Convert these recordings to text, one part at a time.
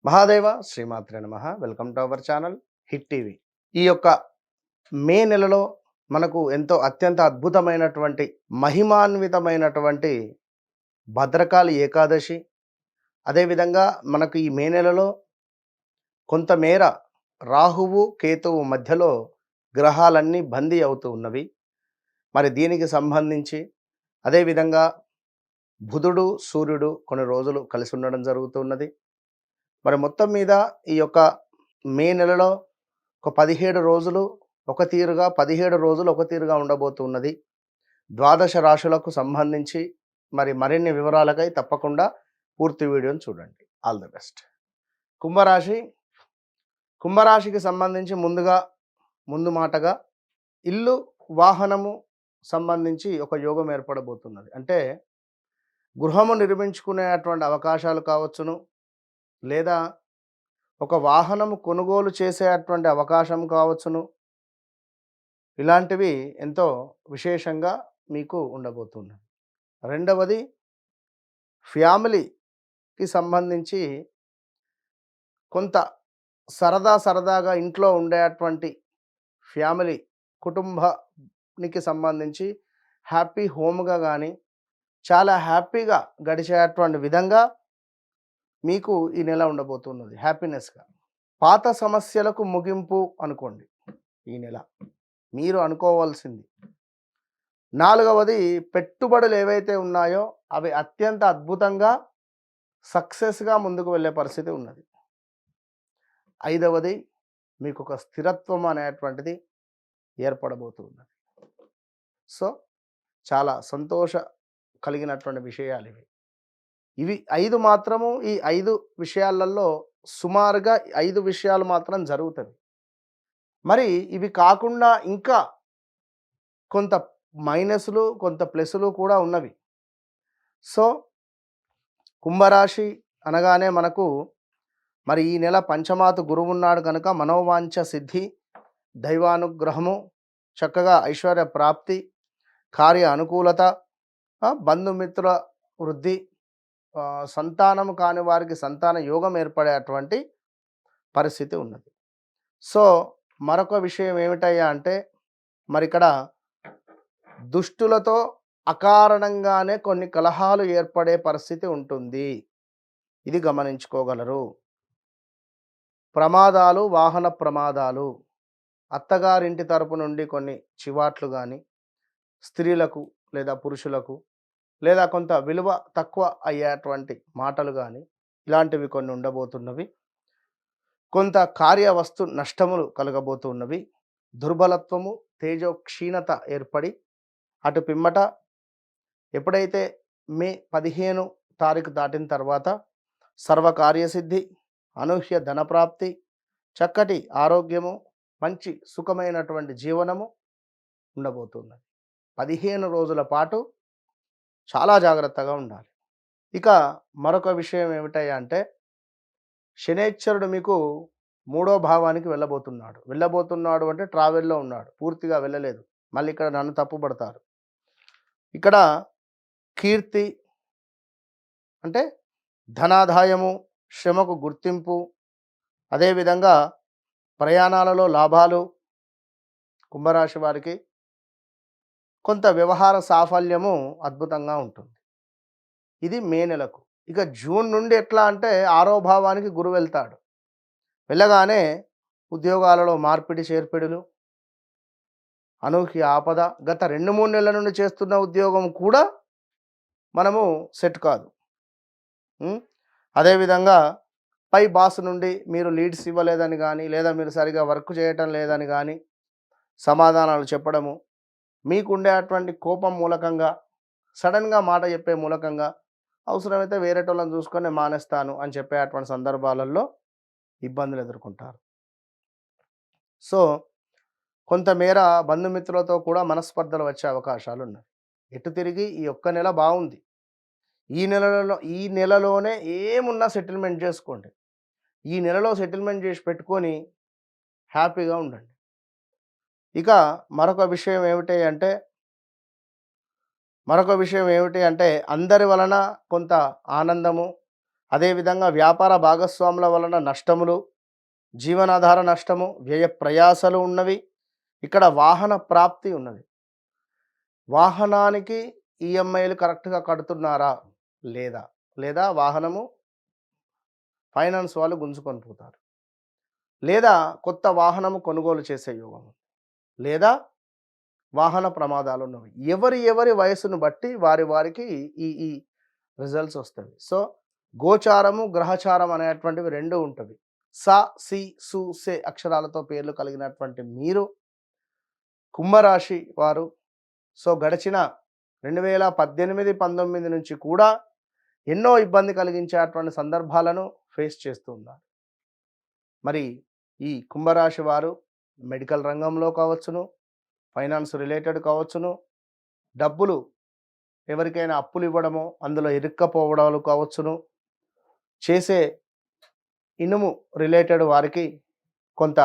మహాదేవ శ్రీమాత్రే నమః. Welcome to our channel hit TV. ఈ యొక్క మే నెలలో మనకు ఎంతో అత్యంత అద్భుతమైనటువంటి మహిమాన్వితమైనటువంటి భద్రకాళి ఏకాదశి. అదేవిధంగా మనకు ఈ మే నెలలో కొంతమేర రాహువు కేతువు మధ్యలో గ్రహాలన్నీ బందీ అవుతూ ఉన్నవి. మరి దీనికి సంబంధించి అదేవిధంగా బుధుడు సూర్యుడు కొన్ని రోజులు కలిసి ఉండడం జరుగుతున్నది. మరి మొత్తం మీద ఈ యొక్క మే నెలలో ఒక 17 రోజులు ఒక తీరుగా, 17 రోజులు ఒక తీరుగా ఉండబోతున్నది. ద్వాదశ రాశులకు సంబంధించి మరి మరిన్ని వివరాలకై తప్పకుండా పూర్తి వీడియోని చూడండి. All the best. కుంభరాశి. కుంభరాశికి సంబంధించి ముందు మాటగా ఇల్లు, వాహనము సంబంధించి ఒక యోగం ఏర్పడబోతున్నది. అంటే గృహము నిర్మించుకునేటువంటి అవకాశాలు కావచ్చును, లేదా ఒక వాహనము కొనుగోలు చేసేటువంటి అవకాశం కావచ్చును. ఇలాంటివి ఎంతో విశేషంగా మీకు ఉండబోతున్నాయి. రెండవది ఫ్యామిలీకి సంబంధించి కొంత సరదాగా ఇంట్లో ఉండేటువంటి ఫ్యామిలీ కుటుంబానికి సంబంధించి హ్యాపీ హోమ్గా కానీ చాలా హ్యాపీగా గడిచేటువంటి విధంగా మీకు ఈ నెల ఉండబోతున్నది హ్యాపీనెస్గా. పాత సమస్యలకు ముగింపు అనుకోండి ఈ నెల మీరు అనుకోవాల్సింది. నాలుగవది పెట్టుబడులు ఏవైతే ఉన్నాయో అవి అత్యంత అద్భుతంగా సక్సెస్గా ముందుకు వెళ్ళే పరిస్థితి ఉన్నది. ఐదవది మీకు ఒక స్థిరత్వం అనేటువంటిది ఏర్పడబోతున్నది. సో చాలా సంతోష కలిగినటువంటి విషయాలు ఇవి 5 మాత్రము. ఈ 5 విషయాలలో సుమారుగా 5 విషయాలు మాత్రం జరుగుతుంది. మరి ఇవి కాకుండా ఇంకా కొంత మైనస్లు, కొంత ప్లస్లు కూడా ఉన్నవి. సో కుంభరాశి అనగానే మనకు మరి ఈ నెల పంచమాతు గురువు ఉన్నాడు కనుక మనోవాంఛ సిద్ధి, దైవానుగ్రహము, చక్కగా ఐశ్వర్య ప్రాప్తి, కార్య అనుకూలత, బంధుమిత్రుల వృద్ధి, సంతానం కాని వారికి సంతాన యోగం ఏర్పడేటువంటి పరిస్థితి ఉన్నది. సో మరొక విషయం ఏమిటయ్యా అంటే మరి ఇక్కడ దుష్టులతో అకారణంగానే కొన్ని కలహాలు ఏర్పడే పరిస్థితి ఉంటుంది. ఇది గమనించుకోగలరు. ప్రమాదాలు, వాహన ప్రమాదాలు, అత్తగారింటి తరపు నుండి కొన్ని చివాట్లు కానీ స్త్రీలకు లేదా పురుషులకు, లేదా కొంత విలువ తక్కువ అయ్యేటువంటి మాటలు కానీ ఇలాంటివి కొన్ని ఉండబోతున్నవి. కొంత కార్యవస్తు నష్టములు కలగబోతున్నవి. దుర్బలత్వము, తేజో క్షీణత ఏర్పడి అటు పిమ్మట ఎప్పుడైతే మే 15 తారీఖు దాటిన తర్వాత సర్వకార్యసిద్ధి, అనూహ్య ధనప్రాప్తి, చక్కటి ఆరోగ్యము, మంచి సుఖమైనటువంటి జీవనము ఉండబోతున్నది. 15 రోజుల పాటు చాలా జాగ్రత్తగా ఉండాలి. ఇక మరొక విషయం ఏమిటయ్యా అంటే శనేశ్వరుడు మీకు 3వ భావానికి వెళ్ళబోతున్నాడు అంటే ట్రావెల్లో ఉన్నాడు, పూర్తిగా వెళ్ళలేదు. మళ్ళీ ఇక్కడ నన్ను తప్పుపడతారు. ఇక్కడ కీర్తి అంటే ధనాదాయము, శ్రమకు గుర్తింపు, అదేవిధంగా ప్రయాణాలలో లాభాలు, కుంభరాశి వారికి కొంత వ్యవహార సాఫల్యము అద్భుతంగా ఉంటుంది. ఇది మే నెలకు. ఇక జూన్ నుండి ఎట్లా అంటే 6వ భావానికి గురువు వెళ్తాడు. వెళ్ళగానే ఉద్యోగాలలో మార్పిడి చేర్పిడులు, అనూహ్య ఆపద, గత 2-3 నెలల నుండి చేస్తున్న ఉద్యోగం కూడా మనము సెట్ కాదు. అదేవిధంగా పై బాస్ నుండి మీరు లీడ్స్ ఇవ్వలేదని కానీ, లేదా మీరు సరిగా వర్క్ చేయటం లేదని కానీ సమాధానాలు చెప్పడము, మీకు ఉండేటువంటి కోపం మూలకంగా, సడన్గా మాట చెప్పే మూలకంగా అవసరమైతే వేరేటోళ్ళని చూసుకొని మానేస్తాను అని చెప్పేటువంటి సందర్భాలలో ఇబ్బందులు ఎదుర్కొంటారు. సో కొంతమేర బంధుమిత్రులతో కూడా మనస్పర్ధలు వచ్చే అవకాశాలు ఉన్నాయి. ఎటు తిరిగి ఈ ఒక్క నెల బాగుంది. ఈ నెలలోనే ఏమున్నా సెటిల్మెంట్ చేసుకోండి. ఈ నెలలో సెటిల్మెంట్ చేసి పెట్టుకొని హ్యాపీగా ఉండండి. ఇక మరొక విషయం ఏమిటి అంటే అందరి వలన కొంత ఆనందము, అదేవిధంగా వ్యాపార భాగస్వాముల వలన నష్టములు, జీవనాధార నష్టము, వ్యయ ప్రయాసలు ఉన్నవి. ఇక్కడ వాహన ప్రాప్తి ఉన్నది. వాహనానికి ఈఎంఐలు కరెక్ట్‌గా కడుతున్నారా? లేదా? లేదా వాహనము ఫైనాన్స్ వాళ్ళు గుంజుకొని పోతారు. లేదా కొత్త వాహనము కొనుగోలు చేసే యోగం. లేదా వాహన ప్రమాదాలున్నవి. ఎవరి వయస్సును బట్టి వారికి ఈ ఈ రిజల్ట్స్ వస్తవి. సో, గోచారము, గ్రహచారం అనేటువంటివి 2 ఉంటవి. స, సి, సు, సె అక్షరాలతో పేర్లు కలిగినటువంటి మీరు కుంభరాశి వారు సో, గడిచిన 2018, 19 నుంచి కూడా ఎన్నో ఇబ్బంది కలిగించేటువంటి సందర్భాలను ఫేస్ చేస్తూ ఉన్నారు. మరి ఈ కుంభరాశి వారు మెడికల్ రంగంలో కావచ్చును, ఫైనాన్స్ రిలేటెడ్ కావచ్చును, డబ్బులు ఎవరికైనా అప్పులు ఇవ్వడము, అందులో ఇరుక్కపోవడాలు కావచ్చును, చేసే ఇనుము రిలేటెడ్ వారికి కొంత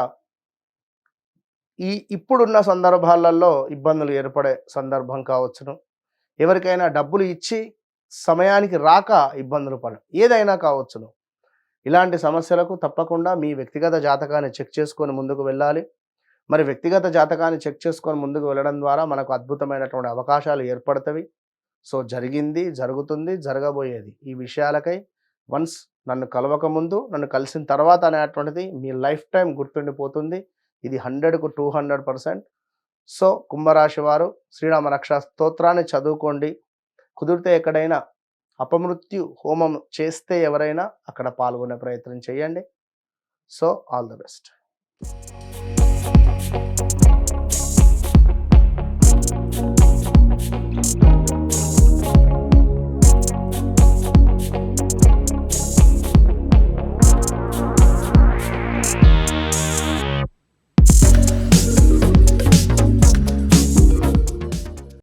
ఇప్పుడున్న సందర్భాలలో ఇబ్బందులు ఏర్పడే సందర్భం కావచ్చును, ఎవరికైనా డబ్బులు ఇచ్చి సమయానికి రాక ఇబ్బందులు ఏదైనా కావచ్చును. ఇలాంటి సమస్యలకు తప్పకుండా మీ వ్యక్తిగత జాతకాన్ని చెక్ చేసుకొని ముందుకు వెళ్ళాలి. మరి వ్యక్తిగత జాతకాన్ని చెక్ చేసుకొని ముందుకు వెళ్ళడం ద్వారా మనకు అద్భుతమైనటువంటి అవకాశాలు ఏర్పడతవి. సో, జరిగింది, జరుగుతుంది, జరగబోయేది ఈ విషయాలకై వన్స్ నన్ను కలవక ముందు, నన్ను కలిసిన తర్వాత అనేటువంటిది మీ లైఫ్ టైం గుర్తుండిపోతుంది. ఇది 100కు 200%. సో, కుంభరాశి వారు శ్రీరామ రక్షా స్తోత్రాన్ని చదువుకోండి. కుదిరితే ఎక్కడైనా అపమృత్యు హోమం చేస్తే ఎవరైనా అక్కడ పాల్గొనే ప్రయత్నం చేయండి. So, all the best.